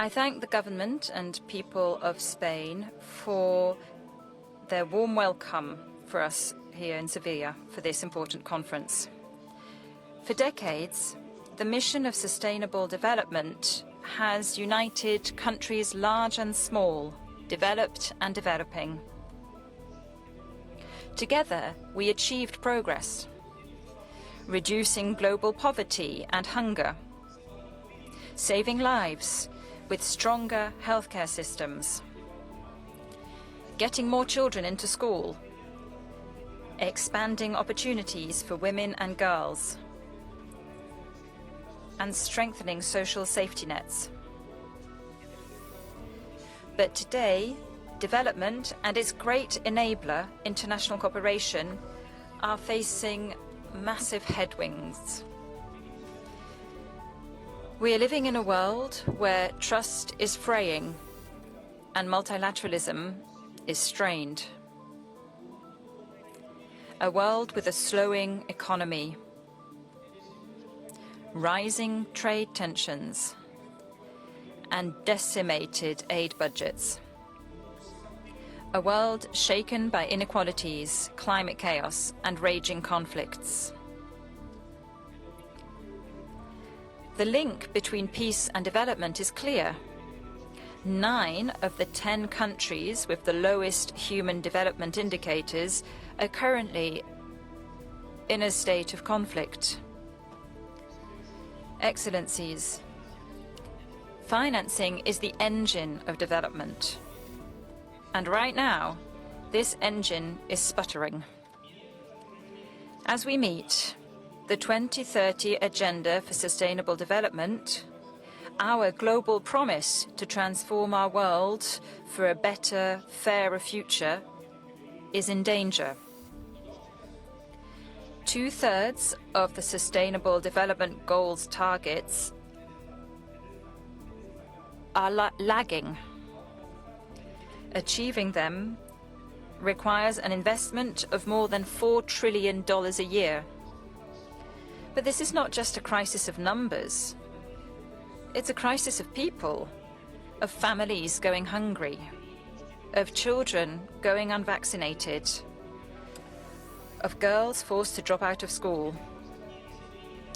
I thank the government and people of Spain for their warm welcome for us here in Sevilla for this important conference. For decades, the mission of sustainable development has united countries large and small, developed and developing. Together, we achieved progress, reducing global poverty and hunger, saving lives with stronger healthcare systems, getting more children into school, expanding opportunities for women and girls, and strengthening social safety nets. But today, development and its great enabler, international cooperation, are facing massive headwinds. We are living in a world where trust is fraying and multilateralism is strained. A world with a slowing economy, rising trade tensions, and decimated aid budgets. A world shaken by inequalities, climate chaos, and raging conflicts. The link between peace and development is clear. 9 of the 10 countries with the lowest human development indicators are currently in a state of conflict. Excellencies, financing is the engine of development. And right now, this engine is sputtering. As we meet the 2030 Agenda for Sustainable Development, our global promise to transform our world for a better, fairer future is in danger. 2/3 of the Sustainable Development Goals targets are lagging. Achieving them requires an investment of more than $4 trillion a year. But this is not just a crisis of numbers. It's a crisis of people, of families going hungry, of children going unvaccinated, of girls forced to drop out of school.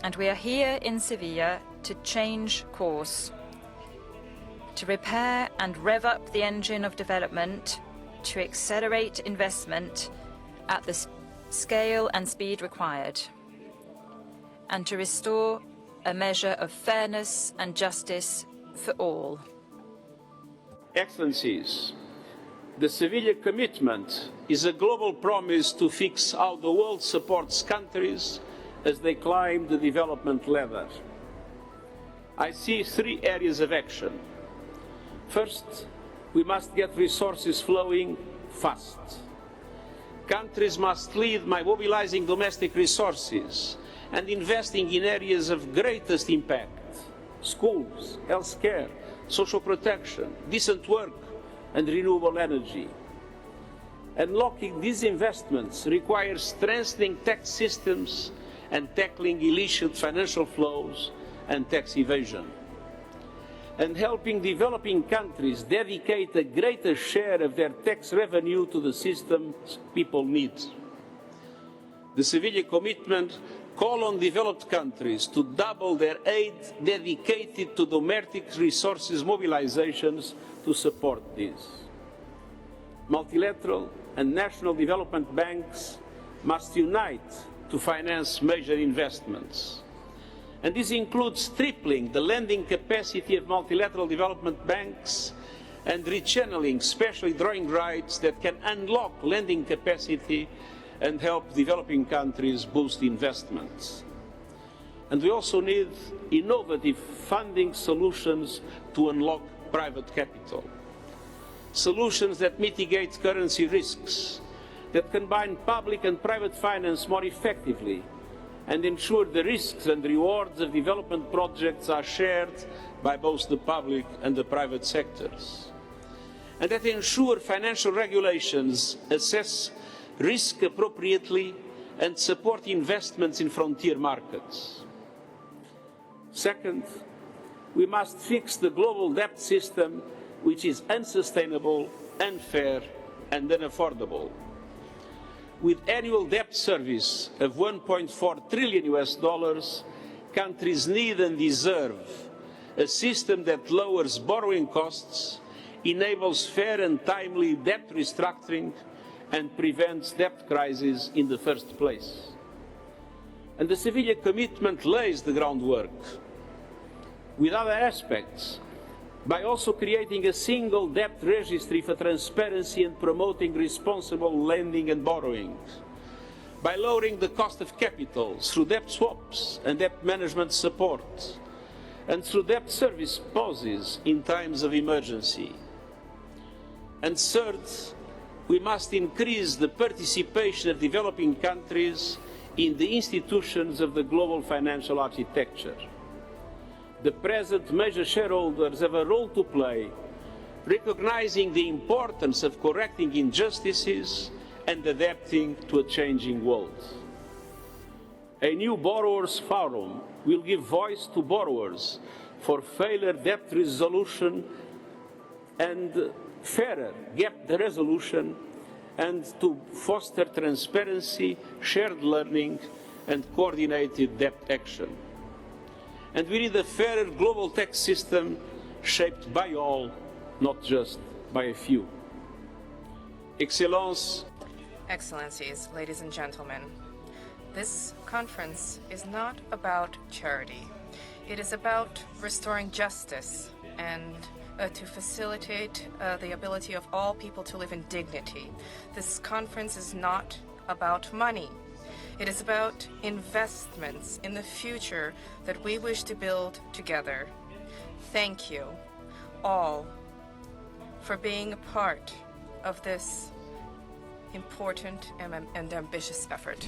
And we are here in Sevilla to change course, to repair and rev up the engine of development, to accelerate investment at the scale and speed required, and to restore a measure of fairness and justice for all. Excellencies, the Sevilla commitment is a global promise to fix how the world supports countries as they climb the development ladder. I see 3 areas of action. First, we must get resources flowing fast. Countries must lead by mobilizing domestic resources and investing in areas of greatest impact: schools, healthcare, social protection, decent work, and renewable energy. Unlocking these investments requires strengthening tax systems and tackling illicit financial flows and tax evasion, and helping developing countries dedicate a greater share of their tax revenue to the systems people need. The Sevilla commitment calls on developed countries to double their aid dedicated to domestic resources mobilizations to support this. Multilateral and national development banks must unite to finance major investments. And this includes tripling the lending capacity of multilateral development banks and rechanneling specially drawing rights that can unlock lending capacity and help developing countries boost investments. And we also need innovative funding solutions to unlock private capital. Solutions that mitigate currency risks, that combine public and private finance more effectively, and ensure the risks and rewards of development projects are shared by both the public and the private sectors. And that ensure financial regulations assess risk appropriately and support investments in frontier markets. Second, we must fix the global debt system, which is unsustainable, unfair, and unaffordable. With annual debt service of $1.4 trillion, countries need and deserve a system that lowers borrowing costs, enables fair and timely debt restructuring, and prevents debt crises in the first place. And the Sevilla commitment lays the groundwork with other aspects, by also creating a single debt registry for transparency and promoting responsible lending and borrowing, by lowering the cost of capital through debt swaps and debt management support, and through debt service pauses in times of emergency. And third, we must increase the participation of developing countries in the institutions of the global financial architecture. The present major shareholders have a role to play, recognizing the importance of correcting injustices and adapting to a changing world. A new borrowers' forum will give voice to borrowers for fairer debt resolution and fairer debt resolution, and to foster transparency, shared learning, and coordinated debt action. And we need a fairer global tax system shaped by all, not just by a few. Excellencies, ladies and gentlemen, this conference is not about charity. It is about restoring justice and to facilitate the ability of all people to live in dignity. This conference is not about money. It is about investments in the future that we wish to build together. Thank you all for being a part of this important and ambitious effort.